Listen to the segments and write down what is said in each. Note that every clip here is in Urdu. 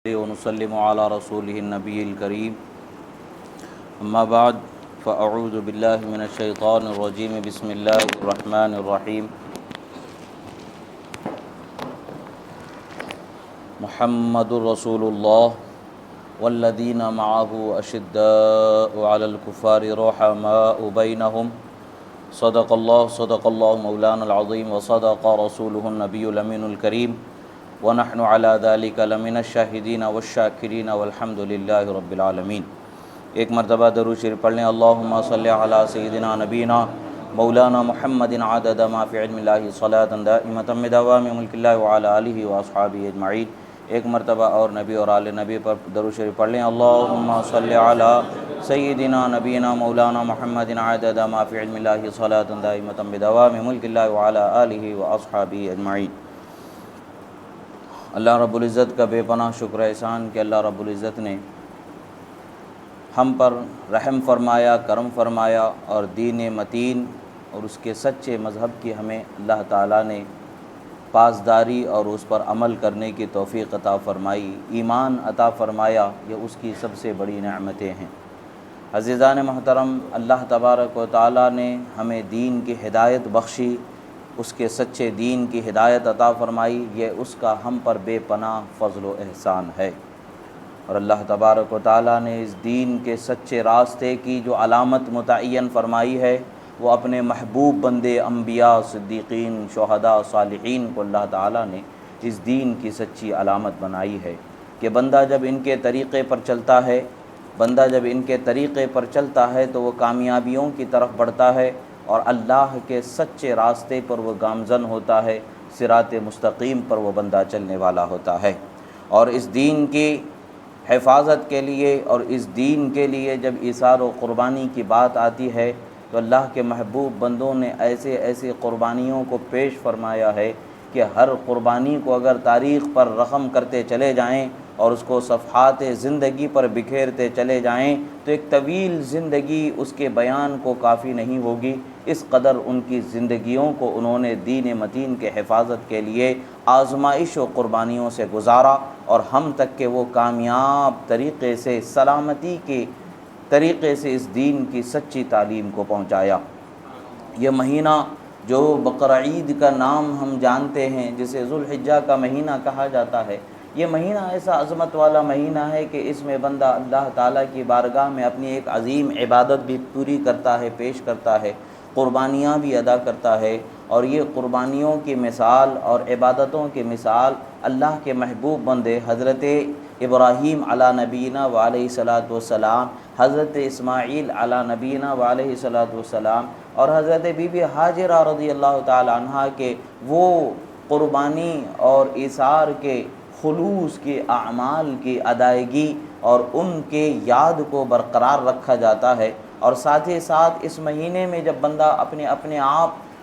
ونسلم علی رسولہ النبی الکریم اما بعد فاعوذ باللہ من الشیطان الرجیم بسم اللہ الرحمن الرحیم محمد رسول اللہ والذین معه اشداء علی الکفار رحماء بینہم صدق اللہ مولانا العظیم وصدق رسولہ النبی الامین الکریم ونحن على ذلك لمن الشاہدین والشاکرین والحمد للہ رب العالمین۔ ایک مرتبہ درود شریف پڑھ لیں۔ اللہم صلی علی سیدنا نبینا مولانا محمد عدد ما فی علم اللہ صلاۃ دائمۃ بدوام ملک اللہ وعلی آلہ واصحابہ اجمعین۔ ایک مرتبہ اور نبی اور آل نبی پر درود شریف پڑھ لیں۔ اللہم صلی علی سیدنا نبینا مولانا محمد عدد ما فی علم اللہ صلاۃ دائمۃ بدوام ملک اللہ وعلی آلہ واصحابہ اجمعین۔ اللہ رب العزت کا بے پناہ شکر احسان کہ اللہ رب العزت نے ہم پر رحم فرمایا، کرم فرمایا اور دین متین اور اس کے سچے مذہب کی ہمیں اللہ تعالیٰ نے پاسداری اور اس پر عمل کرنے کی توفیق عطا فرمائی، ایمان عطا فرمایا۔ یہ اس کی سب سے بڑی نعمتیں ہیں۔ عزیزان محترم، اللہ تبارک و تعالیٰ نے ہمیں دین کی ہدایت بخشی، اس کے سچے دین کی ہدایت عطا فرمائی، یہ اس کا ہم پر بے پناہ فضل و احسان ہے۔ اور اللہ تبارک و تعالیٰ نے اس دین کے سچے راستے کی جو علامت متعین فرمائی ہے، وہ اپنے محبوب بندے انبیاء، صدیقین، شہداء، صالحین کو اللہ تعالیٰ نے اس دین کی سچی علامت بنائی ہے کہ بندہ جب ان کے طریقے پر چلتا ہے، تو وہ کامیابیوں کی طرف بڑھتا ہے اور اللہ کے سچے راستے پر وہ گامزن ہوتا ہے، صراط مستقیم پر وہ بندہ چلنے والا ہوتا ہے۔ اور اس دین کی حفاظت کے لیے اور اس دین کے لیے جب ایثار و قربانی کی بات آتی ہے تو اللہ کے محبوب بندوں نے ایسے قربانیوں کو پیش فرمایا ہے کہ ہر قربانی کو اگر تاریخ پر رقم کرتے چلے جائیں اور اس کو صفحات زندگی پر بکھیرتے چلے جائیں تو ایک طویل زندگی اس کے بیان کو کافی نہیں ہوگی۔ اس قدر ان کی زندگیوں کو انہوں نے دین متین کے حفاظت کے لیے آزمائش و قربانیوں سے گزارا اور ہم تک کہ وہ کامیاب طریقے سے، سلامتی کے طریقے سے اس دین کی سچی تعلیم کو پہنچایا۔ یہ مہینہ جو بقرعید کا نام ہم جانتے ہیں، جسے ذوالحجہ کا مہینہ کہا جاتا ہے، یہ مہینہ ایسا عظمت والا مہینہ ہے کہ اس میں بندہ اللہ تعالیٰ کی بارگاہ میں اپنی ایک عظیم عبادت بھی پوری کرتا ہے، پیش کرتا ہے، قربانیاں بھی ادا کرتا ہے۔ اور یہ قربانیوں کی مثال اور عبادتوں کی مثال اللہ کے محبوب بندے حضرت ابراہیم علی نبینا وعلیہ الصلاۃ والسلام، حضرت اسماعیل علی نبینا وعلیہ الصلاۃ والسلام اور حضرت بی بی ہاجرہ رضی اللہ تعالی عنہا کے وہ قربانی اور ایثار کے خلوص کے اعمال کی ادائیگی اور ان کے یاد کو برقرار رکھا جاتا ہے۔ اور ساتھ ہی ساتھ اس مہینے میں جب بندہ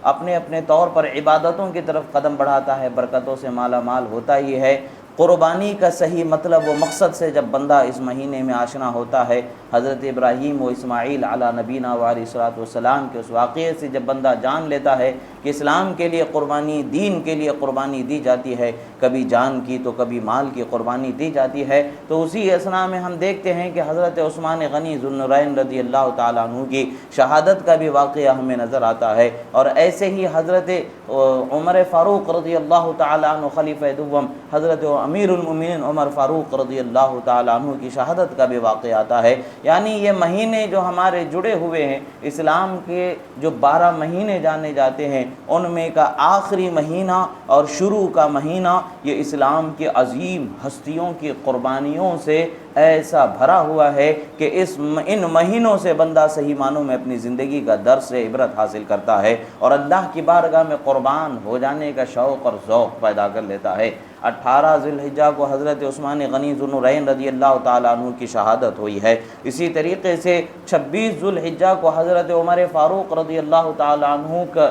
اپنے طور پر عبادتوں کی طرف قدم بڑھاتا ہے، برکتوں سے مالا مال ہوتا ہی ہے۔ قربانی کا صحیح مطلب و مقصد سے جب بندہ اس مہینے میں آشنا ہوتا ہے، حضرت ابراہیم و اسماعیل علی نبینا علیہ الصلوۃ والسلام کے اس واقعے سے جب بندہ جان لیتا ہے کہ اسلام کے لیے قربانی، دین کے لیے قربانی دی جاتی ہے، کبھی جان کی تو کبھی مال کی قربانی دی جاتی ہے، تو اسی اثنا میں ہم دیکھتے ہیں کہ حضرت عثمان غنی ذو النورین رضی اللہ تعالیٰ عنہ کی شہادت کا بھی واقعہ ہمیں نظر آتا ہے۔ اور ایسے ہی حضرت عمر فاروق رضی اللہ تعالیٰ عنہ خلیفہ دوم، حضرت امیر المومنین عمر فاروق رضی اللہ تعالیٰ عنہ کی شہادت کا بھی واقعہ آتا ہے۔ یعنی یہ مہینے جو ہمارے جڑے ہوئے ہیں، اسلام کے جو 12 مہینے جانے جاتے ہیں، ان میں کا آخری مہینہ اور شروع کا مہینہ یہ اسلام کی عظیم ہستیوں کی قربانیوں سے ایسا بھرا ہوا ہے کہ ان مہینوں سے بندہ صحیح معنوں میں اپنی زندگی کا درس عبرت حاصل کرتا ہے اور اللہ کی بارگاہ میں قربان ہو جانے کا شوق اور ذوق پیدا کر لیتا ہے۔ 18 ذی الحجہ کو حضرت عثمان غنی ذو النورین رضی اللہ تعالیٰ عنہ کی شہادت ہوئی ہے۔ اسی طریقے سے 26 ذو الحجہ کو حضرت عمر فاروق رضی اللہ تعالیٰ عنہ کا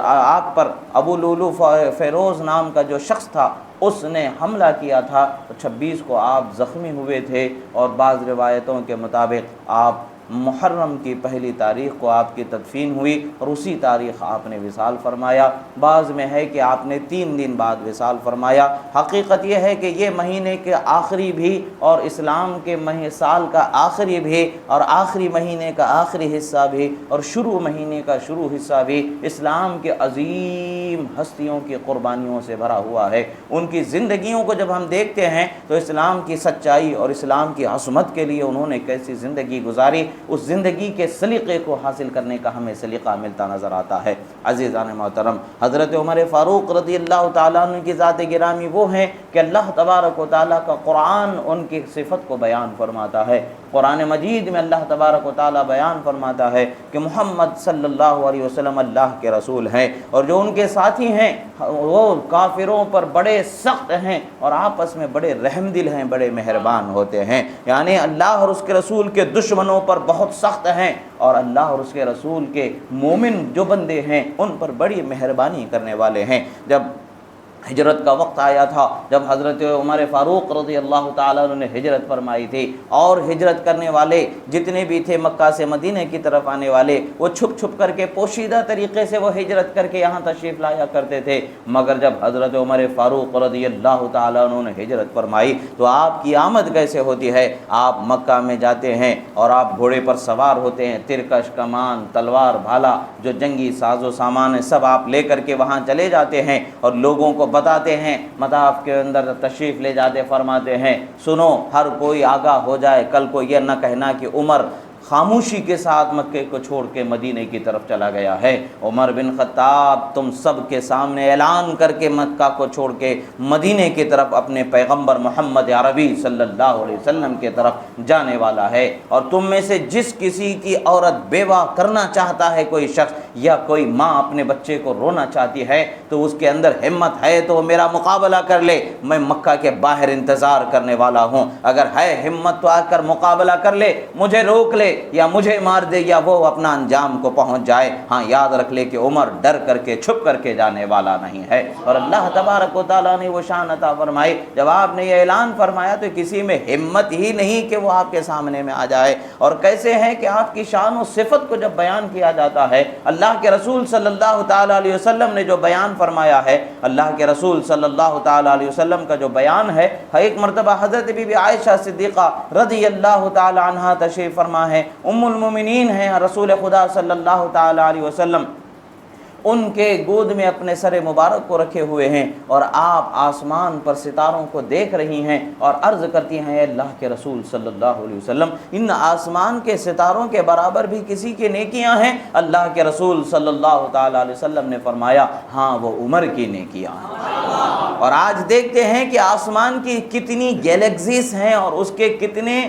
آپ پر ابو لولو فیروز نام کا جو شخص تھا اس نے حملہ کیا تھا، 26 کو آپ زخمی ہوئے تھے اور بعض روایتوں کے مطابق آپ محرم کی پہلی تاریخ کو آپ کی تدفین ہوئی اور اسی تاریخ آپ نے وصال فرمایا۔ بعض میں ہے کہ آپ نے 3 دن بعد وصال فرمایا۔ حقیقت یہ ہے کہ یہ مہینے کے آخری بھی اور اسلام کے سال کا آخری بھی اور آخری مہینے کا آخری حصہ بھی اور شروع مہینے کا شروع حصہ بھی اسلام کے عظیم ہستیوں کی قربانیوں سے بھرا ہوا ہے۔ ان کی زندگیوں کو جب ہم دیکھتے ہیں تو اسلام کی سچائی اور اسلام کی عظمت کے لیے انہوں نے کیسی زندگی گزاری، اس زندگی کے سلیقے کو حاصل کرنے کا ہمیں سلیقہ ملتا نظر آتا ہے۔ عزیزان محترم، حضرت عمر فاروق رضی اللہ تعالیٰ عنہ کی ذات گرامی وہ ہیں کہ اللہ تبارک و تعالیٰ کا قرآن ان کی صفت کو بیان فرماتا ہے۔ قرآن مجید میں اللہ تبارک و تعالیٰ بیان فرماتا ہے کہ محمد صلی اللہ علیہ وسلم اللہ کے رسول ہیں، اور جو ان کے ساتھی ہیں وہ کافروں پر بڑے سخت ہیں اور آپس میں بڑے رحم دل ہیں، بڑے مہربان ہوتے ہیں۔ یعنی اللہ اور اس کے رسول کے دشمنوں پر بہت سخت ہیں اور اللہ اور اس کے رسول کے مومن جو بندے ہیں ان پر بڑی مہربانی کرنے والے ہیں۔ جب ہجرت کا وقت آیا تھا، جب حضرت عمر فاروق رضی اللہ تعالیٰ عنہ نے ہجرت فرمائی تھی، اور ہجرت کرنے والے جتنے بھی تھے مکہ سے مدینہ کی طرف آنے والے، وہ چھپ چھپ کر کے پوشیدہ طریقے سے وہ ہجرت کر کے یہاں تشریف لایا کرتے تھے۔ مگر جب حضرت عمر فاروق رضی اللہ تعالیٰ عنہ نے ہجرت فرمائی تو آپ کی آمد کیسے ہوتی ہے؟ آپ مکہ میں جاتے ہیں اور آپ گھوڑے پر سوار ہوتے ہیں، ترکش، کمان، تلوار، بھالا، جو جنگی ساز و سامان ہے سب آپ لے کر کے وہاں چلے جاتے ہیں اور لوگوں کو بتاتے ہیں، مطاف کے اندر تشریف لے جاتے فرماتے ہیں سنو، ہر کوئی آگاہ ہو جائے، کل کو یہ نہ کہنا کہ عمر خاموشی کے ساتھ مکے کو چھوڑ کے مدینے کی طرف چلا گیا ہے۔ عمر بن خطاب تم سب کے سامنے اعلان کر کے مکہ کو چھوڑ کے مدینے کی طرف اپنے پیغمبر محمد عربی صلی اللہ علیہ وسلم کی طرف جانے والا ہے، اور تم میں سے جس کسی کی عورت بیوہ کرنا چاہتا ہے کوئی شخص، یا کوئی ماں اپنے بچے کو رونا چاہتی ہے تو اس کے اندر ہمت ہے تو وہ میرا مقابلہ کر لے، میں مکہ کے باہر انتظار کرنے والا ہوں، اگر ہے ہمت تو آ کر مقابلہ کر لے، مجھے روک لے یا مجھے مار دے یا وہ اپنا انجام کو پہنچ جائے۔ ہاں یاد رکھ لے کہ عمر ڈر کر کے چھپ کر کے جانے والا نہیں ہے۔ اور اللہ تبارک و تعالیٰ نے وہ شان عطا فرمائی، جب آپ نے یہ اعلان فرمایا تو کسی میں ہمت ہی نہیں کہ وہ آپ کے سامنے میں آ جائے۔ اور کیسے ہے کہ آپ کی شان و صفت کو جب بیان کیا جاتا ہے، اللہ کے رسول صلی اللہ تعالیٰ علیہ وسلم نے جو بیان فرمایا ہے، اللہ کے رسول صلی اللہ تعالیٰ علیہ وسلم کا جو بیان ہے، ایک مرتبہ حضرت بی بی عائشہ صدیقہ رضی اللہ تعالیٰ عنہا تشریف فرما ہے، ام المومنین ہیں رسول خدا صلی اللہ تعالیٰ علیہ وسلم، ان کے گود میں اپنے سر مبارک کو رکھے ہوئے ہیں اور آپ آسمان پر ستاروں کو دیکھ رہی ہیں اور عرض کرتی ہیں، اے اللہ کے رسول صلی اللہ علیہ وسلم، ان آسمان کے ستاروں کے برابر بھی کسی کی نیکیاں ہیں؟ اللہ کے رسول صلی اللہ تعالیٰ علیہ وسلم نے فرمایا، ہاں وہ عمر کی نیکیاں ہیں۔ اور آج دیکھتے ہیں کہ آسمان کی کتنی گیلیکسیز ہیں اور اس کے کتنے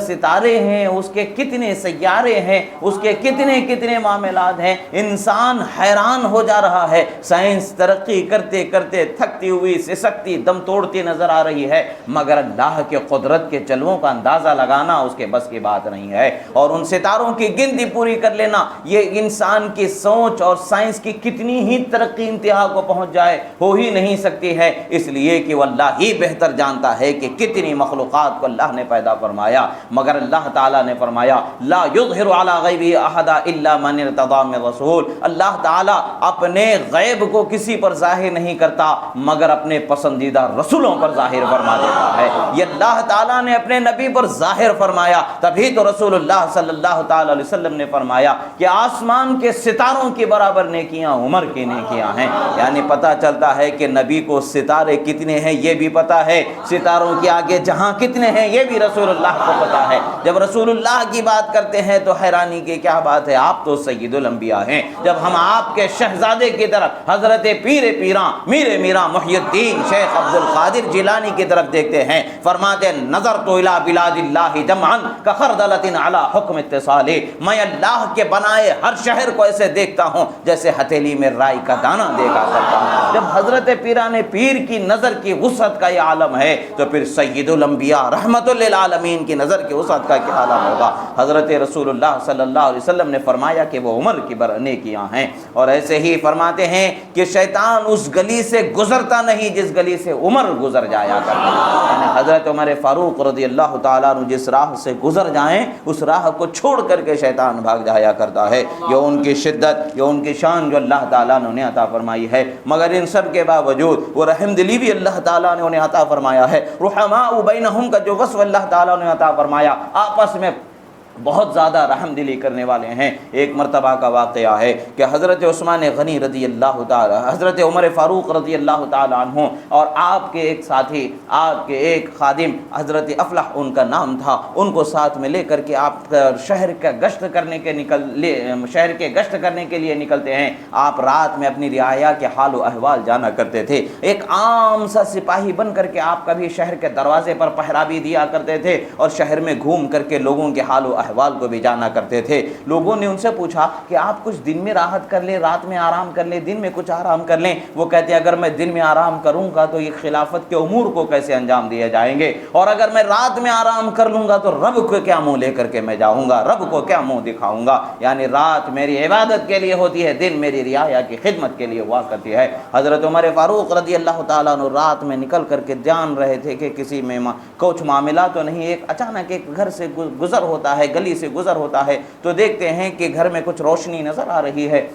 ستارے ہیں، اس کے کتنے سیارے ہیں، اس کے کتنے معاملات ہیں، انسان حیران ہو جا رہا ہے۔ سائنس ترقی کرتے کرتے تھکتی ہوئی سسکتی دم توڑتی نظر آ رہی ہے، مگر اللہ کے قدرت کے جلووں کا اندازہ لگانا اس کے بس کی بات نہیں ہے، اور ان ستاروں کی گنتی پوری کر لینا یہ انسان کی سوچ اور سائنس کی کتنی ہی ترقی انتہا کو پہنچ جائے ہو ہی نہیں سکتی ہے، اس لیے کہ وہ اللہ ہی بہتر جانتا ہے کہ کتنی مخلوقات کو اللہ نے پیدا فرمایا۔ مگر اللہ تعالیٰ نے فرمایا، لا یظہر علی غیبہ احدا الا من ارتضی من رسول، اللہ تعالیٰ اپنے غیب کو کسی پر ظاہر نہیں کرتا مگر اپنے پسندیدہ رسولوں پر ظاہر فرما دیتا ہے۔ یہ اللہ تعالیٰ نے اپنے نبی پر ظاہر فرمایا، تبھی تو رسول اللہ صلی اللہ تعالیٰ علیہ وسلم نے فرمایا کہ آسمان کے ستاروں کی برابر نیکیاں عمر کی نیکیاں ہیں۔ یعنی پتہ چلتا ہے کہ نبی کو ستارے کتنے ہیں یہ بھی پتہ ہے، ستاروں کے آگے جہاں کتنے ہیں یہ بھی رسول اللہ کو پتہ ہے۔ جب رسول اللہ کی بات کرتے ہیں تو حیرانی کی کیا بات ہے، آپ تو سید الانبیاء ہیں۔ جب ہم آپ کے شہزادے کی طرف حضرت پیر پیراں میر میراں محی الدین شیخ عبد القادر جیلانی کی طرف دیکھتے ہیں، فرماتے ہیں، نظرت الی بلاد اللہ جمعا کخردلۃ علی حکم اتصال، میں اللہ کے بنائے ہر شہر کو ایسے دیکھتا ہوں جیسے ہتھیلی میں رائی کا دانہ دیکھا کرتا ہوں۔ جب حضرت پیران پیر تقدیر کی نظر کی وسعت کا یہ عالم ہے تو پھر سید الانبیاء رحمت للعالمین کی نظر کی وسعت کا کیا عالم ہوگا۔ حضرت رسول اللہ صلی اللہ علیہ وسلم نے فرمایا کہ وہ عمر کی نیکیاں ہیں، اور ایسے ہی فرماتے ہیں کہ شیطان اس گلی سے گزرتا نہیں جس گلی سے عمر گزر جایا کرتا، یعنی حضرت عمر فاروق رضی اللہ تعالیٰ عنہ جس راہ سے گزر جائیں اس راہ کو چھوڑ کر کے شیطان بھاگ جایا کرتا ہے۔ یہ ان کی شدت، یہ ان کی شان جو اللہ تعالیٰ نے انہیں عطا فرمائی ہے، مگر ان سب کے باوجود وہ رحم دلی بھی اللہ تعالیٰ نے انہیں عطا فرمایا ہے۔ رحماء بینہم کا جو وصف اللہ تعالیٰ نے عطا فرمایا، آپس میں بہت زیادہ رحم دلی کرنے والے ہیں۔ ایک مرتبہ کا واقعہ ہے کہ حضرت عثمان غنی رضی اللہ تعالی، حضرت عمر فاروق رضی اللہ تعالی عنہ اور آپ کے ایک ساتھی، آپ کے ایک خادم حضرت افلح ان کا نام تھا، ان کو ساتھ میں لے کر کے آپ شہر کے گشت کرنے کے لیے نکلتے ہیں۔ آپ رات میں اپنی رعایا کے حال و احوال جانا کرتے تھے۔ ایک عام سا سپاہی بن کر کے آپ کبھی شہر کے دروازے پر پہرا بھی دیا کرتے تھے اور شہر میں گھوم کر کے لوگوں کے حال و احوال کو بھی جانا کرتے تھے۔ لوگوں نے ان سے پوچھا کہ آپ کچھ دن میں راحت کر لیں، رات میں آرام کر لیں، دن میں کچھ آرام کر لیں۔ وہ کہتے ہیں اگر میں دن میں آرام کروں گا تو یہ خلافت کے امور کو کیسے انجام دیے جائیں گے، اور اگر میں رات میں آرام کر لوں گا تو رب کو کیا منہ لے کر کے میں جاؤں گا، رب کو کیا منہ دکھاؤں گا۔ یعنی رات میری عبادت کے لیے ہوتی ہے، دن میری رعایا کی خدمت کے لیے ہوا کرتی ہے۔ حضرت عمر فاروق رضی اللہ تعالیٰ عنہ رات میں نکل کر کے جان رہے تھے کہ کسی میں کچھ معاملہ تو نہیں، ایک اچانک ایک گھر سے گزر ہوتا ہے، گلی سے گزر ہوتا ہے تو دیکھتے ہیں کہ گھر میں کچھ روشنی نظر آ رہی ہے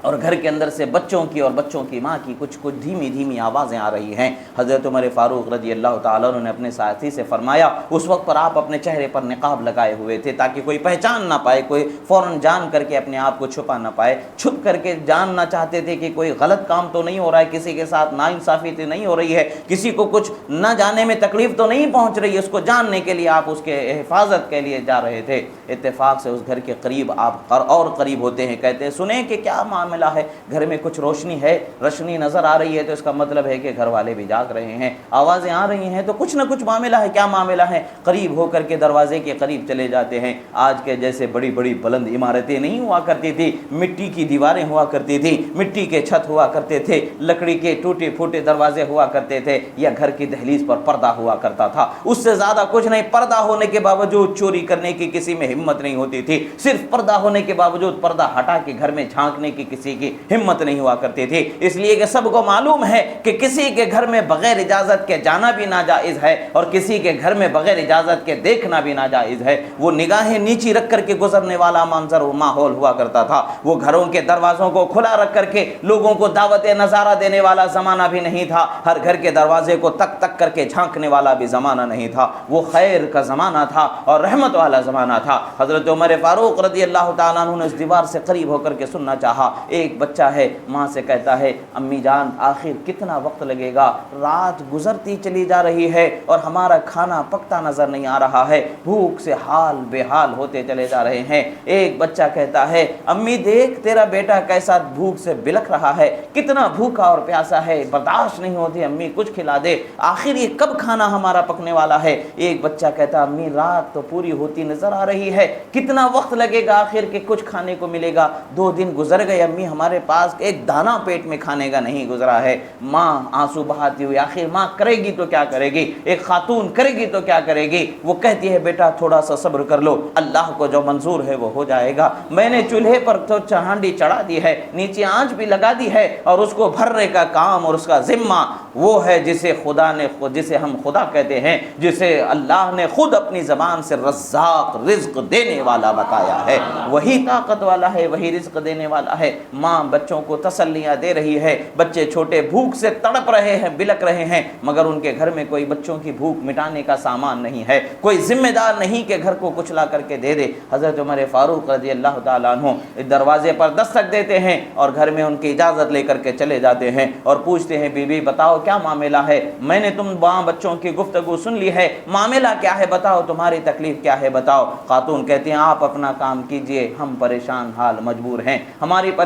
اور گھر کے اندر سے بچوں کی اور بچوں کی ماں کی کچھ دھیمی آوازیں آ رہی ہیں۔ حضرت عمر فاروق رضی اللہ تعالیٰ عنہ نے اپنے ساتھی سے فرمایا، اس وقت پر آپ اپنے چہرے پر نقاب لگائے ہوئے تھے تاکہ کوئی پہچان نہ پائے، کوئی فوراً جان کر کے اپنے آپ کو چھپا نہ پائے، چھپ کر کے جاننا چاہتے تھے کہ کوئی غلط کام تو نہیں ہو رہا ہے، کسی کے ساتھ ناانصافی تو نہیں ہو رہی ہے، کسی کو کچھ نہ جانے میں تکلیف تو نہیں پہنچ رہی ہے، اس کو جاننے کے لیے آپ اس کے حفاظت کے لیے جا رہے تھے۔ اتفاق سے اس گھر کے قریب آپ اور قریب ہوتے ہیں، کہتے ہیں سنیں کہ کیا معاملہ ہے، گھر میں کچھ روشنی نظر آ رہی ہے تو اس کا مطلب ہے کہ گھر والے بھی جاگ رہے ہیں، آوازیں آ رہی ہیں تو کچھ نہ کچھ معاملہ ہے، کیا معاملہ ہے؟ قریب ہو کر کے دروازے کے قریب چلے جاتے ہیں۔ آج کے جیسے بڑی بڑی بلند عمارتیں نہیں ہوا کرتی تھی، مٹی کی دیواریں ہوا کرتی تھی، مٹی کے چھت ہوا کرتے تھے، لکڑی کے ٹوٹے پھوٹے دروازے ہوا کرتے تھے، یا گھر کی دہلیز پر پردہ ہوا کرتا تھا، اس سے زیادہ کچھ نہیں۔ پردہ ہونے کے باوجود چوری کرنے کی کسی میں ہمت نہیں ہوتی تھی، صرف پردہ ہونے کے باوجود پردہ ہٹا کے گھر میں جھانکنے کی کسی کی ہمت نہیں ہوا کرتی تھی، اس لیے کہ سب کو معلوم ہے کہ کسی کے گھر میں بغیر اجازت کے جانا بھی ناجائز ہے اور کسی کے گھر میں بغیر اجازت کے دیکھنا بھی ناجائز ہے۔ وہ نگاہیں نیچی رکھ کر کے گزرنے والا منظر و ماحول ہوا کرتا تھا، وہ گھروں کے دروازوں کو کھلا رکھ کر کے لوگوں کو دعوت نظارہ دینے والا زمانہ بھی نہیں تھا، ہر گھر کے دروازے کو تک تک کر کے جھانکنے والا بھی زمانہ نہیں تھا، وہ خیر کا زمانہ تھا اور رحمت والا زمانہ تھا۔ حضرت عمر فاروق رضی اللہ تعالیٰ عنہ نے اس دیوار سے قریب ہو کر کے سننا چاہا۔ ایک بچہ ہے، ماں سے کہتا ہے امی جان آخر کتنا وقت لگے گا، رات گزرتی چلی جا رہی ہے اور ہمارا کھانا پکتا نظر نہیں آ رہا ہے، بھوک سے حال بے حال ہوتے چلے جا رہے ہیں۔ ایک بچہ کہتا ہے امی دیکھ تیرا بیٹا کیسا بھوک سے بلک رہا ہے، کتنا بھوکا اور پیاسا ہے، برداشت نہیں ہوتی، امی کچھ کھلا دے، آخر یہ کب کھانا ہمارا پکنے والا ہے۔ ایک بچہ کہتا امی رات تو پوری ہوتی نظر آ رہی ہے، کتنا وقت لگے گا آخر کہ کچھ کھانے کو ملے گا، 2 دن گزر گئے امی ہمارے پاس ایک دانہ پیٹ میں کھانے کا نہیں گزرا ہے۔ ماں آنسو بہاتی ہوئی، آخر ماں کرے گی تو کیا کرے گی، ایک خاتون کرے گی تو کیا کرے گی، وہ کہتی ہے بیٹا تھوڑا سا صبر کر لو، اللہ کو جو منظور ہے وہ ہو جائے گا، میں نے چولہے پر تو ہانڈی چڑھا دی ہے، نیچے آنچ بھی لگا دی ہے اور اس کو بھرنے کا کام اور اس کا ذمہ وہ ہے جسے ہم خدا کہتے ہیں، جسے اللہ نے خود اپنی زبان سے رزاق رزق دینے والا بتایا ہے، وہی طاقت والا ہے، وہی رزق دینے والا ہے۔ ماں بچوں کو تسلیاں دے رہی ہے، بچے چھوٹے بھوک سے تڑپ رہے ہیں، بلک رہے ہیں، مگر ان کے گھر میں کوئی بچوں کی بھوک مٹانے کا سامان نہیں ہے، کوئی ذمہ دار نہیں کہ گھر کو کچھ لا کر کے دے دے۔ حضرت عمر فاروق رضی اللہ تعالیٰ عنہ دروازے پر دستک دیتے ہیں اور گھر میں ان کی اجازت لے کر کے چلے جاتے ہیں اور پوچھتے ہیں بی بی بتاؤ کیا معاملہ ہے، میں نے تم وہاں بچوں کی گفتگو سن لی ہے، معاملہ کیا ہے بتاؤ، تمہاری تکلیف کیا ہے بتاؤ۔ خاتون کہتے ہیں آپ اپنا کام کیجئے، ہم پریشان حال مجبور ہیں، ہماری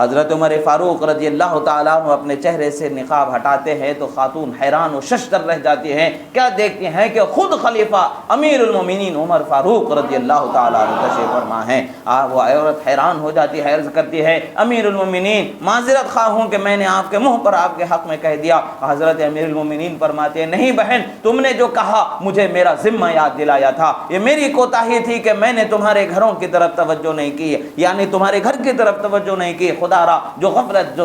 حضرت عمر فاروق رضی اللہ تعالیٰ عنہ اپنے چہرے سے نقاب ہٹاتے ہیں تو خاتون حیران و ششدر رہ جاتی ہیں، کیا دیکھتی ہیں کہ خود خلیفہ امیر المومنین عمر فاروق رضی اللہ تعالیٰ عنہ تشریف فرما ہیں۔ وہ عورت حیران ہو جاتی ہے، عرض کرتی ہے امیر المومنین معذرت خواہ ہوں کہ میں نے آپ کے منہ پر آپ کے حق میں کہہ دیا۔ حضرت امیر المومنین فرماتے ہیں نہیں بہن، تم نے جو کہا مجھے میرا ذمہ یاد دلایا تھا، یہ میری کوتاہی تھی کہ میں نے تمہارے گھروں کی طرف توجہ نہیں کی، یعنی تمہارے گھر کی طرف توجہ نہیں کی، خدا را جو غفلت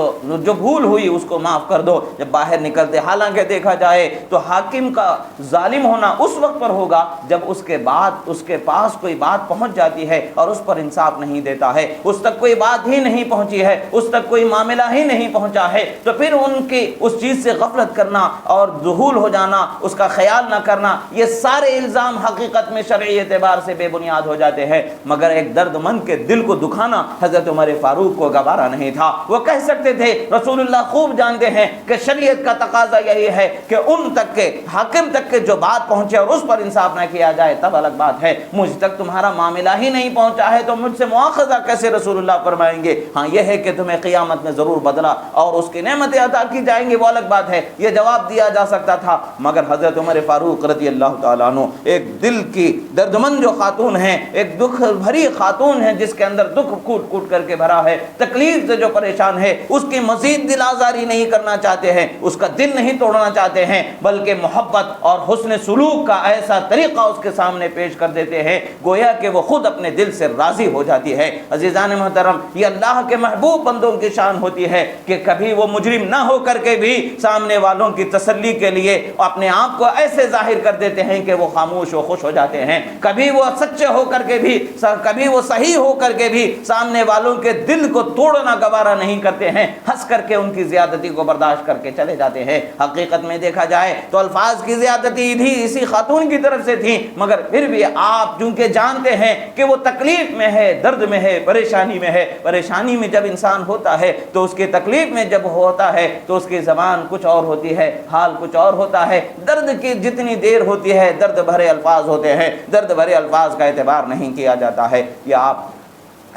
جو بھول ہوئی اس کو معاف کر دو۔ جب باہر نکلتے حالانکہ دیکھا جائے تو حاکم کا ظالم ہونا اس وقت پر ہوگا جب اس کے بعد اس کے پاس کوئی بات پہنچ جاتی ہے اور اس پر انصاف نہیں دیتا ہے، اس تک کوئی بات ہی نہیں پہنچی ہے، اس تک کوئی معاملہ ہی نہیں پہنچا ہے، تو پھر ان کی اس چیز سے غفلت کرنا اور ذہول ہو جانا، اس کا خیال نہ کرنا، یہ سارے الزام حقیقت میں شرعی اعتبار سے بے بنیاد ہو جاتے ہیں۔ مگر ایک درد مند کے دل کو دکھانا حضرت عمر فاروق کو گوارا نہیں تھا۔ وہ کہہ سکتے تھے، رسول اللہ خوب جانتے ہیں کہ شریعت کا تقاضا یہی ہے کہ ان تک کے حاکم تک کے جو بات پہنچے اور اس پر انصاف نہ کیا جائے تب الگ بات ہے، مجھ تک تمہارا معاملہ ہی نہیں پہنچا ہے تو مجھ سے مواخذہ کیسے رسول اللہ فرمائیں گے؟ ہاں یہ ہے کہ تمہیں قیامت میں ضرور بدلا اور اس کی نعمتیں عطا کی جائیں گی، وہ الگ بات ہے، یہ جواب دیا جا سکتا تھا۔ مگر حضرت عمر فاروق رضی اللہ تعالیٰ عنہ ایک دل کی دردمند جو خاتون ہیں، ایک دکھ بھری خاتون ہیں جس کے اندر دکھ کوٹ کوٹ کر کے بھرا ہے، تکلیف سے جو پریشان ہے، اس کی مزید دل آزاری نہیں کرنا چاہتے ہیں، اس کا دل نہیں توڑنا چاہتے ہیں، بلکہ محبت اور حسن سلوک کا ایسا طریقہ اس کے سامنے پیش کر دیتے ہیں گویا کہ وہ خود اپنے دل سے راضی ہو جاتی ہے۔ عزیزان محترم، یہ اللہ کے محبوب بندوں کی شان ہوتی ہے کہ کبھی وہ مجرم نہ ہو کر کے بھی سامنے والوں کی تسلی کے لیے اپنے آپ کو ایسے ظاہر کر دیتے ہیں کہ وہ خاموش و خوش ہو جاتے ہیں، کبھی وہ سچے ہو کر کے بھی، کبھی وہ صحیح ہو کر کے بھی سامنے والوں کے دل کو توڑنا گوارا نہیں کرتے ہیں، ہنس کر کے ان کی زیادتی کو برداشت کر کے چلے جاتے ہیں۔ حقیقت میں دیکھا جائے تو الفاظ کی زیادتی بھی اسی خاتون کی طرف سے تھی، مگر پھر بھی آپ چونکہ جانتے ہیں کہ وہ تکلیف میں ہے، درد میں ہے، پریشانی میں ہے، پریشانی میں جب انسان ہوتا ہے تو اس کی تکلیف میں جب ہوتا ہے تو اس کی زبان کچھ اور ہوتی ہے، حال کچھ اور ہوتا ہے، درد کی جتنی دیر ہوتی ہے درد بھرے الفاظ ہوتے ہیں، درد بھرے الفاظ کا اعتبار نہیں کیا جاتا ہے۔ یہ آپ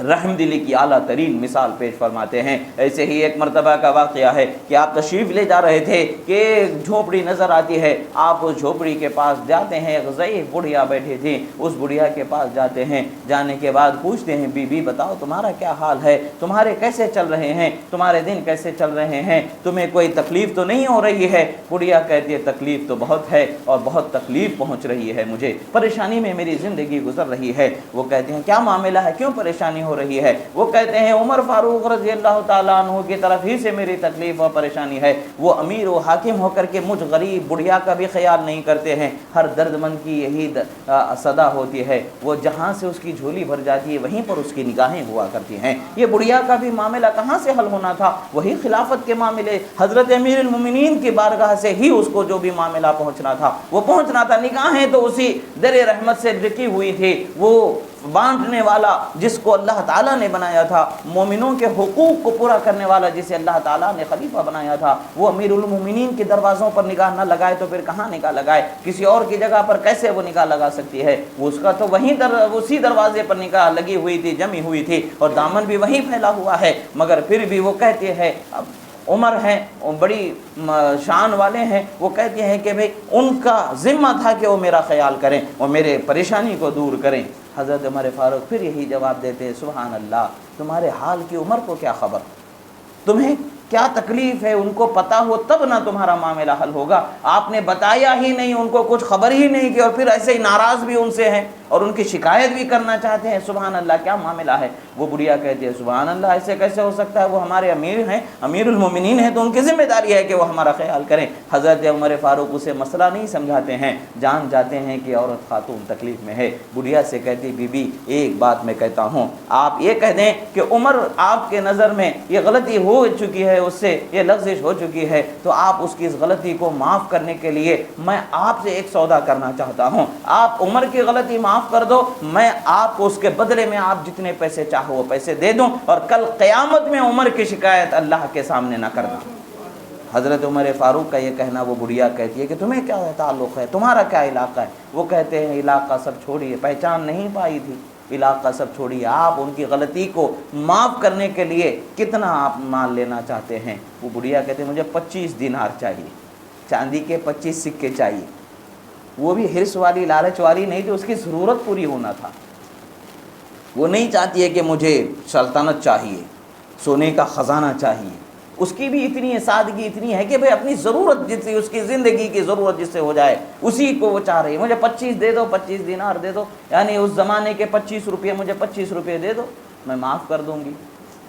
رحم دلی کی اعلیٰ ترین مثال پیش فرماتے ہیں۔ ایسے ہی ایک مرتبہ کا واقعہ ہے کہ آپ تشریف لے جا رہے تھے کہ ایک جھوپڑی نظر آتی ہے، آپ اس جھوپڑی کے پاس جاتے ہیں، ایک ضعیف بڑھیا بیٹھی تھی، اس بڑھیا کے پاس جاتے ہیں، جانے کے بعد پوچھتے ہیں بی بی بتاؤ تمہارا کیا حال ہے، تمہارے کیسے چل رہے ہیں، تمہارے دن کیسے چل رہے ہیں، تمہیں کوئی تکلیف تو نہیں ہو رہی ہے؟ بڑھیا کہتی ہے تکلیف تو بہت ہے اور بہت تکلیف پہنچ رہی ہے، مجھے پریشانی میں میری زندگی گزر رہی ہے۔ وہ کہتے ہیں کیا معاملہ ہے، کیوں پریشانی ہو رہی ہے؟ وہ کہتے ہیں عمر فاروق رضی اللہ تعالیٰ عنہ کی طرف ہی سے میری تکلیف اور پریشانی ہے، وہ امیر و حاکم ہو کر کے مجھ غریب بڑھیا کا بھی خیال نہیں کرتے ہیں، ہر درد مند کی یہی صدا ہوتی ہے، وہ جہاں سے اس کی جھولی بھر جاتی ہے وہیں پر اس کی نگاہیں ہوا کرتی ہیں۔ یہ بڑھیا کا بھی معاملہ کہاں سے حل ہونا تھا؟ وہی خلافت کے معاملے، حضرت امیر المومنین کی بارگاہ سے ہی اس کو جو بھی معاملہ پہنچنا تھا وہ پہنچنا تھا، نگاہیں تو اسی در رحمت سے ڈکی ہوئی تھی، وہ بانٹنے والا جس کو اللہ تعالیٰ نے بنایا تھا، مومنوں کے حقوق کو پورا کرنے والا جسے اللہ تعالیٰ نے خلیفہ بنایا تھا، وہ امیر المومنین کے دروازوں پر نگاہ نہ لگائے تو پھر کہاں نگاہ لگائے؟ کسی اور کی جگہ پر کیسے وہ نگاہ لگا سکتی ہے؟ وہ اس کا تو اسی دروازے پر نگاہ لگی ہوئی تھی، جمی ہوئی تھی اور دامن بھی وہیں پھیلا ہوا ہے، مگر پھر بھی وہ کہتے ہیں عمر ہیں، بڑی شان والے ہیں، وہ کہتے ہیں کہ بھئی ان کا ذمہ تھا کہ وہ میرا خیال کریں اور میرے پریشانی کو دور کریں۔ حضرت عمر فاروق پھر یہی جواب دیتے ہیں سبحان اللہ، تمہارے حال کی عمر کو کیا خبر، تمہیں کیا تکلیف ہے ان کو پتہ ہو تب نہ تمہارا معاملہ حل ہوگا، آپ نے بتایا ہی نہیں، ان کو کچھ خبر ہی نہیں کی اور پھر ایسے ہی ناراض بھی ان سے ہیں اور ان کی شکایت بھی کرنا چاہتے ہیں، سبحان اللہ کیا معاملہ ہے؟ وہ بڑھیا کہتی ہے سبحان اللہ ایسے کیسے ہو سکتا ہے، وہ ہمارے امیر ہیں، امیر المومنین ہیں تو ان کی ذمہ داری ہے کہ وہ ہمارا خیال کریں۔ حضرت عمر فاروق اسے مسئلہ نہیں سمجھاتے ہیں، جان جاتے ہیں کہ عورت خاتون تکلیف میں ہے، بڑھیا سے کہتی بی بی ایک بات میں کہتا ہوں، آپ یہ کہہ دیں کہ عمر آپ کے نظر میں یہ غلطی ہو چکی ہے، اس سے یہ لغزش ہو چکی ہے، تو آپ اس کی اس غلطی کو معاف کرنے کے لیے میں آپ سے ایک سودا کرنا چاہتا ہوں، آپ عمر کی غلطی معاف کر دو، میں آپ کو اس کے بدلے میں آپ جتنے پیسے چاہو وہ پیسے دے دوں اور کل قیامت میں عمر کی شکایت اللہ کے سامنے نہ کرنا۔ حضرت عمر فاروق کا یہ کہنا، وہ بڑھیا کہتی ہے کہ تمہیں کیا تعلق ہے، تمہارا کیا علاقہ ہے؟ وہ کہتے ہیں علاقہ سب چھوڑیے، پہچان نہیں پائی تھی، علاقہ سب چھوڑیے، آپ ان کی غلطی کو معاف کرنے کے لیے کتنا آپ مال لینا چاہتے ہیں؟ وہ بڑھیا کہتے ہیں مجھے 25 دینار چاہیے، چاندی کے 25 سکے چاہیے۔ وہ بھی حرص والی، لالچ والی نہیں تھی، اس کی ضرورت پوری ہونا تھا۔ وہ نہیں چاہتی ہے کہ مجھے سلطنت چاہیے، سونے کا خزانہ چاہیے۔ اس کی بھی اتنی سادگی اتنی ہے کہ بھئی اپنی ضرورت جس سے، اس کی زندگی کی ضرورت جس سے ہو جائے اسی کو وہ چاہ رہی ہے۔ مجھے 25 دے دو، 25 دینار دے دو، یعنی اس زمانے کے 25 روپے، مجھے 25 روپے دے دو، میں معاف کر دوں گی۔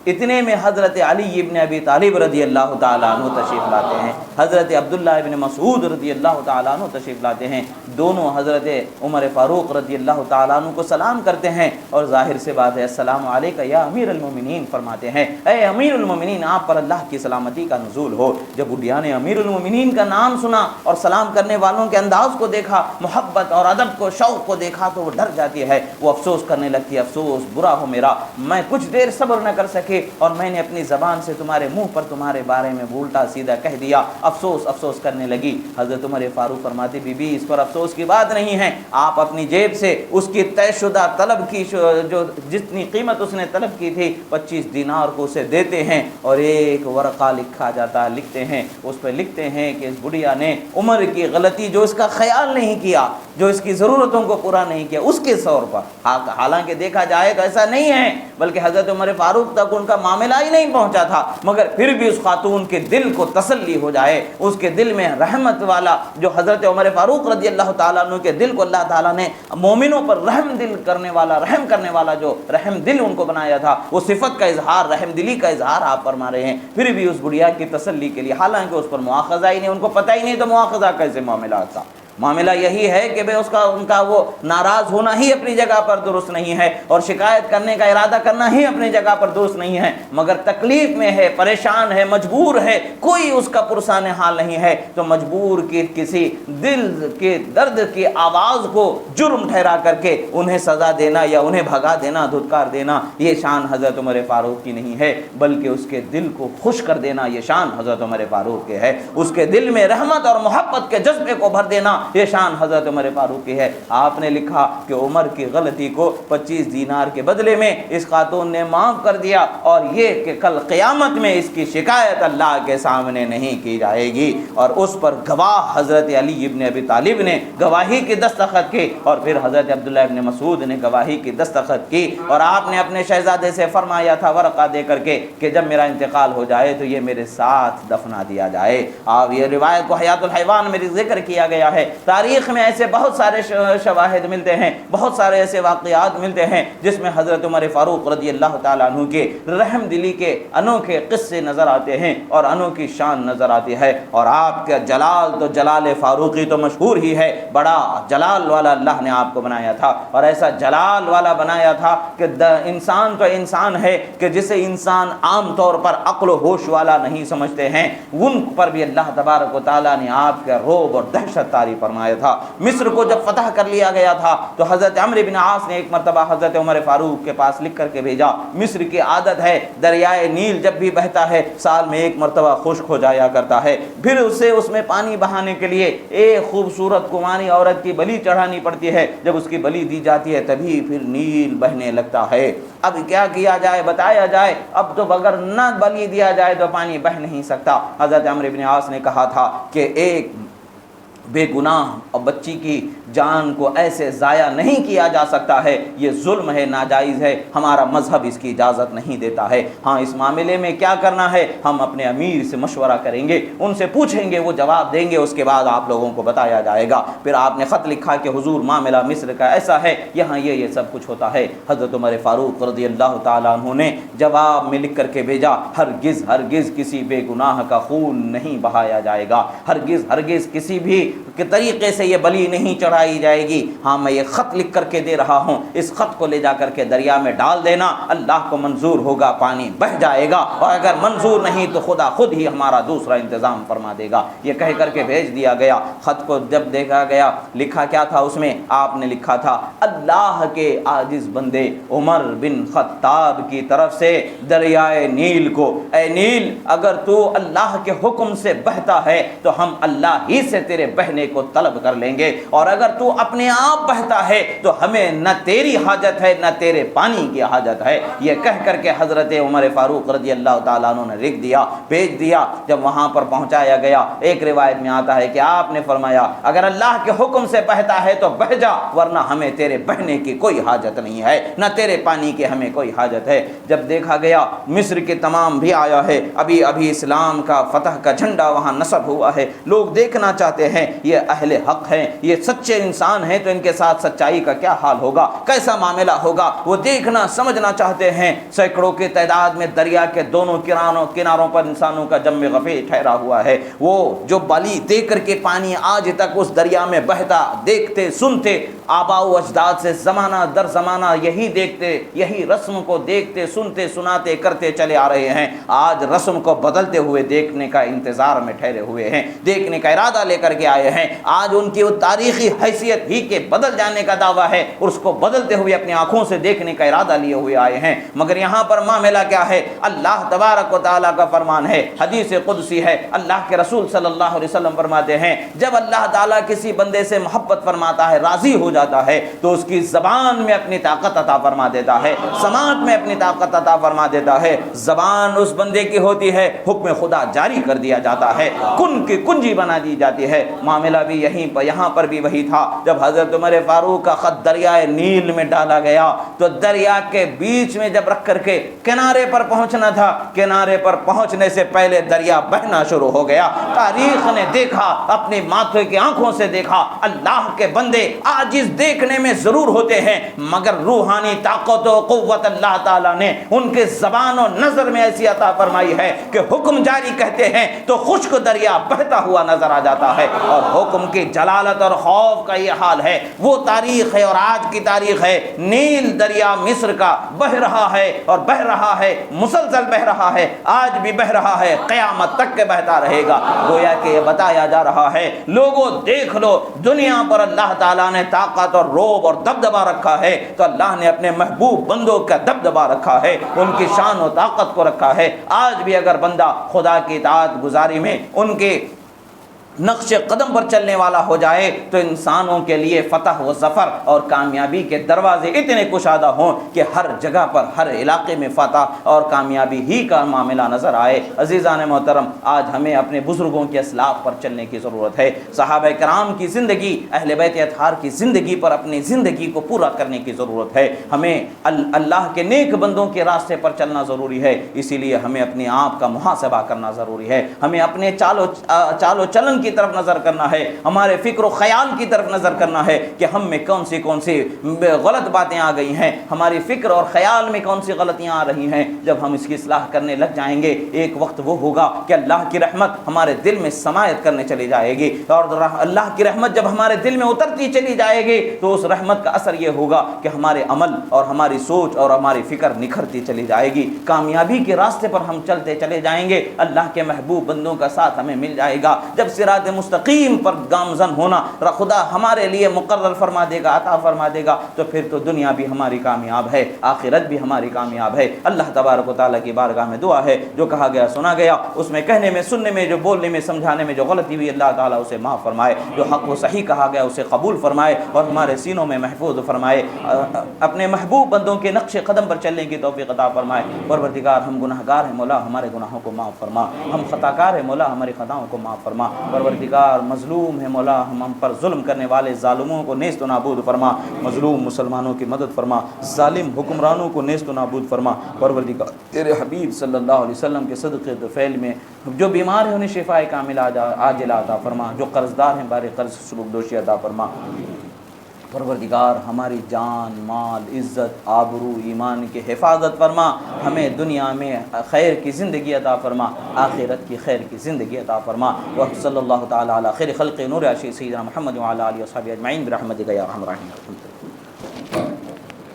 اتنے میں حضرت علی ابن ابی طالب رضی اللہ تعالیٰ عنہ تشریف لاتے ہیں، حضرت عبداللہ ابن مسعود رضی اللہ تعالیٰ عنہ تشریف لاتے ہیں۔ دونوں حضرت عمر فاروق رضی اللہ تعالیٰ عنہ کو سلام کرتے ہیں، اور ظاہر سے بات ہے السلام علیکہ یا امیر المومنین، فرماتے ہیں اے امیر المومنین آپ پر اللہ کی سلامتی کا نزول ہو۔ جب بڈھیا نے امیر المومنین کا نام سنا اور سلام کرنے والوں کے انداز کو دیکھا، محبت اور ادب کو، شوق کو دیکھا، تو وہ ڈر جاتی ہے، وہ افسوس کرنے لگتی ہے، افسوس برا ہو میرا، میں کچھ دیر صبر نہ کر سکی اور میں نے اپنی زبان سے تمہارے منہ پر تمہارے بارے میں الٹا سیدھا کہہ دیا، افسوس افسوس کرنے لگی۔ حضرت عمر فاروق فرماتے بی بی اس پر افسوس کی بات نہیں ہے، آپ اپنی جیب سے اس کی طے شدہ طلب کی جو جتنی قیمت اس نے طلب کی تھی 25 دینار کو اسے دیتے ہیں، اور ایک ورقہ لکھا جاتا ہے، لکھتے ہیں اس پہ لکھتے ہیں کہ اس بڑھیا نے عمر کی غلطی جو اس کا خیال نہیں کیا، جو اس کی ضرورتوں کو پورا نہیں کیا، اس کے طور پر۔ حالانکہ دیکھا جائے تو ایسا نہیں ہے، بلکہ حضرت عمر فاروق تک ان کا معاملہ ہی نہیں پہنچا تھا، مگر پھر بھی اس خاتون کے دل کو تسلی ہو جائے، اس کے دل میں رحمت والا جو حضرت عمر فاروق رضی اللہ تعالیٰ عنہ کے دل کو اللہ تعالیٰ نے مومنوں پر رحم دل کرنے والا، رحم کرنے والا جو رحم دل ان کو بنایا تھا، وہ صفت کا اظہار، رحم دلی کا اظہار آپ فرما رہے ہیں۔ پھر بھی اس بڑھیا کی تسلی کے لیے، حالانکہ اس پر مواخذہ ہی نہیں، ان کو پتہ ہی نہیں تو مواخذہ کیسے معاملات تھا۔ معاملہ یہی ہے کہ اس کا ان کا وہ ناراض ہونا ہی اپنی جگہ پر درست نہیں ہے، اور شکایت کرنے کا ارادہ کرنا ہی اپنی جگہ پر درست نہیں ہے، مگر تکلیف میں ہے، پریشان ہے، مجبور ہے، کوئی اس کا پرسان حال نہیں ہے، تو مجبور کی کسی دل کے درد کی آواز کو جرم ٹھہرا کر کے انہیں سزا دینا یا انہیں بھگا دینا، دھتکار دینا، یہ شان حضرت عمر فاروق کی نہیں ہے، بلکہ اس کے دل کو خوش کر دینا یہ شان حضرت عمر فاروق کے ہے، اس کے دل میں رحمت اور محبت کے جذبے کو بھر دینا یہ شان حضرت عمر فاروق کی ہے۔ آپ نے لکھا کہ عمر کی غلطی کو 25 دینار کے بدلے میں اس خاتون نے معاف کر دیا، اور یہ کہ کل قیامت میں اس کی شکایت اللہ کے سامنے نہیں کی جائے گی، اور اس پر گواہ حضرت علی ابن ابی طالب نے گواہی کی دستخط کی، اور پھر حضرت عبداللہ ابن مسعود نے گواہی کی دستخط کی، اور آپ نے اپنے شہزادے سے فرمایا تھا ورقہ دے کر کے کہ جب میرا انتقال ہو جائے تو یہ میرے ساتھ دفنا دیا جائے۔ آپ یہ روایت کو حیات الحیوان میں ذکر کیا گیا ہے۔ تاریخ میں ایسے بہت سارے شواہد ملتے ہیں، بہت سارے ایسے واقعات ملتے ہیں جس میں حضرت عمر فاروق رضی اللہ تعالیٰ عنہ کے رحم دلی کے انوکھے قصے نظر آتے ہیں اور انوکھی شان نظر آتی ہے، اور آپ کا جلال تو جلال فاروقی تو مشہور ہی ہے، بڑا جلال والا اللہ نے آپ کو بنایا تھا، اور ایسا جلال والا بنایا تھا کہ انسان تو انسان ہے کہ جسے انسان عام طور پر عقل و ہوش والا نہیں سمجھتے ہیں، ان پر بھی اللہ تبارک و تعالیٰ نے آپ کا رعب اور دہشت طاری فرمایا تھا۔ مصر کو جب فتح کر لیا گیا تھا تو حضرت عمرو بن عاص نے ایک مرتبہ حضرت عمر فاروق کے پاس لکھ کر کے بھیجا، مصر کی عادت ہے دریائے نیل جب بھی بہتا ہے سال میں ایک مرتبہ خشک ہو جایا کرتا ہے، پھر اسے اس میں پانی بہانے کے لیے ایک خوبصورت کنواری عورت کی بلی چڑھانی پڑتی ہے، جب اس کی بلی دی جاتی ہے تبھی پھر نیل بہنے لگتا ہے۔ اب کیا کیا جائے، بتایا جائے، اب تو بغیر نہ بلی دیا جائے تو پانی بہ نہیں سکتا۔ حضرت عمرو بن عاص نے کہا تھا کہ ایک بے گناہ اور بچی کی جان کو ایسے ضائع نہیں کیا جا سکتا ہے، یہ ظلم ہے، ناجائز ہے، ہمارا مذہب اس کی اجازت نہیں دیتا ہے۔ ہاں اس معاملے میں کیا کرنا ہے ہم اپنے امیر سے مشورہ کریں گے، ان سے پوچھیں گے، وہ جواب دیں گے، اس کے بعد آپ لوگوں کو بتایا جائے گا۔ پھر آپ نے خط لکھا کہ حضور معاملہ مصر کا ایسا ہے، یہاں یہ سب کچھ ہوتا ہے۔ حضرت عمر فاروق رضی اللہ تعالیٰ عنہ نے جواب میں لکھ کر کے بھیجا، ہرگز ہرگز کسی بے گناہ کا خون نہیں بہایا جائے گا، ہرگز ہرگز کسی بھی کہ طریقے سے یہ بلی نہیں چڑھائی جائے گی۔ ہاں میں یہ خط لکھ کر کے دے رہا ہوں، اس خط کو لے جا کر کے دریا میں ڈال دینا، اللہ کو منظور ہوگا پانی بہہ جائے گا، اور اگر منظور نہیں تو خدا خود ہی ہمارا دوسرا انتظام فرما دے گا۔ یہ کہہ کر کے بھیج دیا گیا۔ خط کو جب دیکھا گیا، لکھا کیا تھا اس میں؟ آپ نے لکھا تھا اللہ کے عاجز بندے عمر بن خطاب کی طرف سے دریائے نیل کو، اے نیل اگر تو اللہ کے حکم سے بہتا ہے تو ہم اللہ ہی سے تیرے بہنے بہنے کو طلب کر لیں گے، اور اگر تو اپنے آپ بہتا ہے تو ہمیں نہ تیری حاجت ہے نہ تیرے پانی کی حاجت ہے۔ یہ کہہ کر کے حضرت عمر فاروق رضی اللہ تعالیٰ عنہ نے لکھ دیا، بھیج دیا۔ جب وہاں پر پہنچایا گیا، ایک روایت میں آتا ہے کہ آپ نے فرمایا اگر اللہ کے حکم سے بہتا ہے تو بہہ جا، ورنہ ہمیں تیرے بہنے کی کوئی حاجت نہیں ہے، نہ تیرے پانی کی ہمیں کوئی حاجت ہے۔ جب دیکھا گیا مصر کے تمام بھی آیا ہے، ابھی اسلام کا فتح کا جھنڈا وہاں نصب ہوا ہے، لوگ دیکھنا چاہتے ہیں یہ اہل حق ہیں، یہ سچے انسان ہیں، تو ان کے ساتھ سچائی کا کیا حال ہوگا، کیسا معاملہ ہوگا، وہ دیکھنا سمجھنا چاہتے ہیں۔ سینکڑوں کی تعداد میں دریا کے دونوں کناروں پر انسانوں کا جم غفیر ٹھہرا ہوا ہے۔ وہ جو بلی دے کر کے پانی آج تک اس دریا میں بہتا دیکھتے سنتے، آباء و اجداد سے زمانہ در زمانہ یہی دیکھتے، یہی رسم کو دیکھتے سنتے سناتے کرتے چلے آ رہے ہیں، آج رسم کو بدلتے ہوئے دیکھنے کا انتظار میں ٹھہرے ہوئے ہیں، دیکھنے کا ارادہ لے کر کے آئے ہیں۔ آج ان کی وہ تاریخی حیثیت ہی کے بدل جانے کا دعویٰ ہے، اور اس کو بدلتے ہوئے اپنی آنکھوں سے دیکھنے کا ارادہ لیے ہوئے آئے ہیں۔ مگر یہاں پر معاملہ کیا ہے؟ اللہ تبارک و تعالیٰ کا فرمان ہے، حدیث قدسی ہے، اللہ کے رسول صلی اللہ علیہ وسلم فرماتے ہیں جب اللہ تعالیٰ کسی بندے سے محبت فرماتا ہے، راضی ہو جاتا ہے، تو اس کی زبان میں اپنی طاقت عطا فرما دیتا ہے، سماعت میں اپنی طاقت عطا فرما دیتا ہے۔ زبان اس بندے کی ہوتی ہے، حکم خدا جاری کر دیا جاتا ہے، کن کی کنجی بنا دی جاتی ہے۔ معاملہ بھی یہاں پر بھی وہی تھا۔ جب حضرت عمر فاروق کا خط دریائے نیل میں ڈالا گیا تو دریا کے بیچ میں جب رکھ کر کے کنارے پر پہنچنا تھا، کنارے پر پہنچنے سے پہلے دریا بہنا شروع ہو گیا۔ تاریخ نے دیکھا، اپنی ماتھے کی آنکھوں سے دیکھا، اللہ کے بندے عاجز دیکھنے میں ضرور ہوتے ہیں، مگر روحانی طاقت و قوت اللہ تعالیٰ نے ان کے زبان و نظر میں ایسی عطا فرمائی ہے کہ حکم جاری کہتے ہیں تو خشک دریا بہتا ہوا نظر آ جاتا ہے۔ اور حکم کی جلالت اور خوف کا یہ حال ہے، وہ تاریخ ہے اور آج کی تاریخ ہے۔ نیل دریا مصر کا بہ رہا ہے اور بہ رہا ہے، مسلسل بہ رہا ہے، آج بھی بہ رہا ہے، قیامت تک کے بہتا رہے گا۔ گویا کہ یہ بتایا جا رہا ہے لوگوں دیکھ لو، دنیا پر اللہ تعالیٰ نے طاقت اور روب اور دبدبا رکھا ہے، تو اللہ نے اپنے محبوب بندوں کا دبدبا رکھا ہے، ان کی شان و طاقت کو رکھا ہے۔ آج بھی اگر بندہ خدا کی اطاعت گزاری میں ان کے نقش قدم پر چلنے والا ہو جائے تو انسانوں کے لیے فتح و ظفر اور کامیابی کے دروازے اتنے کشادہ ہوں کہ ہر جگہ پر ہر علاقے میں فتح اور کامیابی ہی کا معاملہ نظر آئے۔ عزیزان محترم، آج ہمیں اپنے بزرگوں کے اسلاف پر چلنے کی ضرورت ہے، صحابہ کرام کی زندگی، اہل بیت اطہار کی زندگی پر اپنی زندگی کو پورا کرنے کی ضرورت ہے۔ ہمیں اللہ کے نیک بندوں کے راستے پر چلنا ضروری ہے، اسی لیے ہمیں اپنے آپ کا محاسبہ کرنا ضروری ہے، ہمیں اپنے چال و چلن کی طرف نظر کرنا ہے، ہمارے فکر و خیال کی طرف نظر کرنا ہے کہ ہم میں کون سی غلط باتیں آ گئی ہیں، ہماری فکر اور خیال میں کون سی غلطیاں آ رہی ہیں۔ جب ہم اس کی اصلاح کرنے لگ جائیں گے، ایک وقت وہ ہوگا کہ اللہ کی رحمت ہمارے دل میں سماعت کرنے چلی جائے گی، اور اللہ کی رحمت جب ہمارے دل میں اترتی چلی جائے گی تو اس رحمت کا اثر یہ ہوگا کہ ہمارے عمل اور ہماری سوچ اور ہماری فکر نکھرتی چلی جائے گی، کامیابی کے راستے پر ہم چلتے چلے جائیں گے، اللہ کے محبوب بندوں کا ساتھ ہمیں مل جائے گا۔ جب صراط مستقیم پر گامزن ہونا خدا ہمارے لیے مقرر فرما دے گا، عطا فرما دے گا، تو پھر تو دنیا بھی ہماری کامیاب ہے، آخرت بھی ہماری کامیاب ہے۔ اللہ تبارک و تعالیٰ کی بارگاہ میں دعا ہے، جو کہا گیا سنا گیا، اس میں کہنے میں، سننے میں، جو بولنے میں، سمجھانے میں جو غلطی ہوئی، اللہ تعالیٰ اسے معاف فرمائے، جو حق و صحیح کہا گیا اسے قبول فرمائے اور ہمارے سینوں میں محفوظ فرمائے، اپنے محبوب بندوں کے نقش قدم پر چلنے کی توفیق عطا فرمائے۔ پروردگار، ہم گناہ گار ہیں مولا، ہمارے گناہوں کو معاف فرما، ہم خطا کار ہیں مولا، ہماری خطاؤں کو معاف فرما۔ پروردگار، مظلوم ہے مولا، ہم پر ظلم کرنے والے ظالموں کو نیست و نابود فرما، مظلوم مسلمانوں کی مدد فرما، ظالم حکمرانوں کو نیست و نابود فرما۔ پروردگار، تیرے حبیب صلی اللہ علیہ وسلم کے صدقے طفیل میں جو بیمار ہیں انہیں شفائے کاملہ عاجلہ عطا فرما، جو قرض دار ہیں بارے قرض سبک دوشی عطا فرما۔ پروردگار، ہماری جان، مال، عزت، آبرو، ایمان کی حفاظت فرما، ہمیں دنیا میں خیر کی زندگی عطا فرما، آخرت کی خیر کی زندگی عطا فرما۔ وصلی اللہ تعالی علی خیر خلق نور عرش سیدنا محمد وعلی آلہ وصحبہ اجمعین برحمتک یا ارحم الراحمین۔